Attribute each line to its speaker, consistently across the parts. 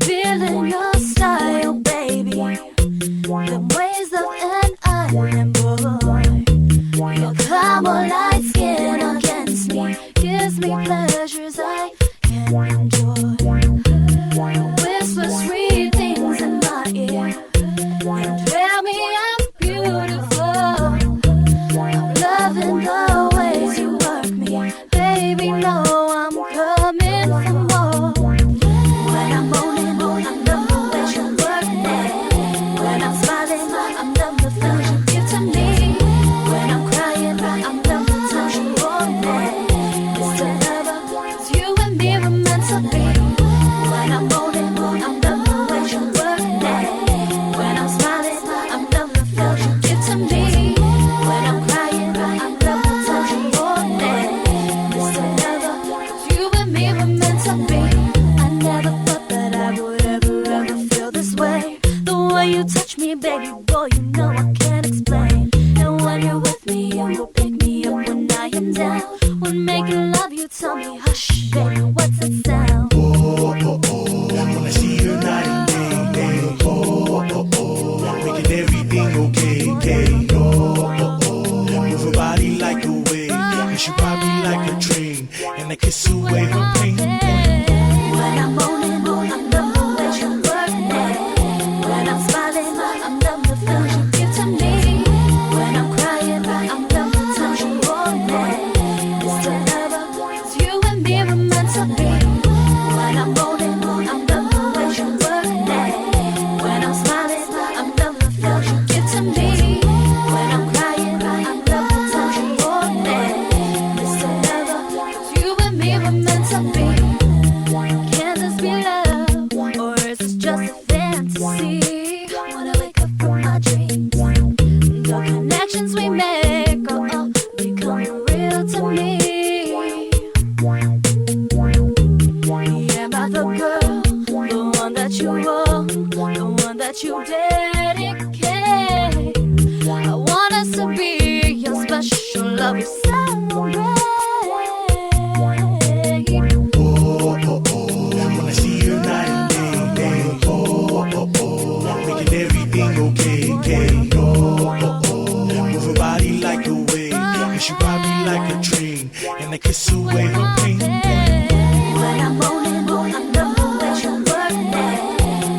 Speaker 1: Feeling your style, baby. The ways of an island boy. Your carmelite skin against me gives me pleasures I can't enjoy. Whisper sweet things in my ear and tell me I'm beautiful. I'm loving the ways you work me, baby. No, I'm coming for more. When I'm moaning, I'm love the way you work me. When I'm smiling, I'm love the feels you give to me. When I'm crying, I'm love the touch you hold me. Mr. Lover, it's you and me were meant to be. When I'm moaning, I'm love the way you work me. When I'm smiling, I'm love the feels you give to me. When I'm crying, I'm love the touch you hold me. Mr. Lover, it's you and me were meant to be. I never thought that I would ever feel this way. The way you touch me, baby boy, you know I can't explain. And when you're with me, you will pick me up when I am down. When making love, you tell me, hush, baby, what's that sound?
Speaker 2: Oh, oh, oh, when I see you night and day. Oh, oh, oh, making everything okay, okay. Oh, oh, oh, move your body like a wave, and she ride me like a train, and I kiss away her pain.
Speaker 1: When I'm moaning, I'm love the way you work me. When I'm smiling, I'm love the feels you give to me. When I'm crying, I'm love the touch you hold me. Mr. Lover, it's you and me were meant to be. When I'm moaning, I'm love the way you work me. When I'm smiling, I'm love the feels you give to me. When I'm crying, I'm love the touch you hold me. Mr. Lover, it's you and me were meant to be. Can this be love, or is this just a fantasy? When I wake up from my dreams, the connections we make, become real to me. Am I the girl, the one that you want, the one that you dedicate? I want us to be your special love, celebrate.
Speaker 2: Oh, oh, oh, when I see you night and day. Oh, oh, oh, making everything okay, okay. Oh, oh, oh, move your body like a wave, and she ride me like a train, and I kiss away her pain.
Speaker 1: When I'm moaning, I'm love the way you work me.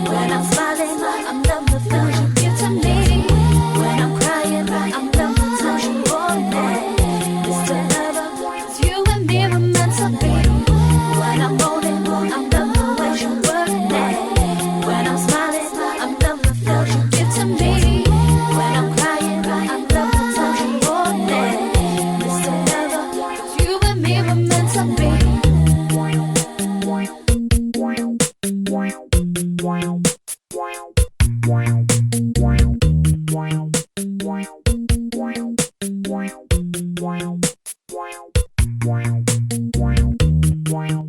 Speaker 1: When I'm smiling, I'm love the feels you give to me. When I'm crying, I'm love the touch you hold me. Mr. Lover, it's you and me were meant to be. When I'm moaning, I'm love the way you work me. When I'm smiling, I'm love the feels you give to me. When I'm crying, I'm love the touch you hold me. Mr. Lover, it's you and me were meant to be.
Speaker 2: Wow.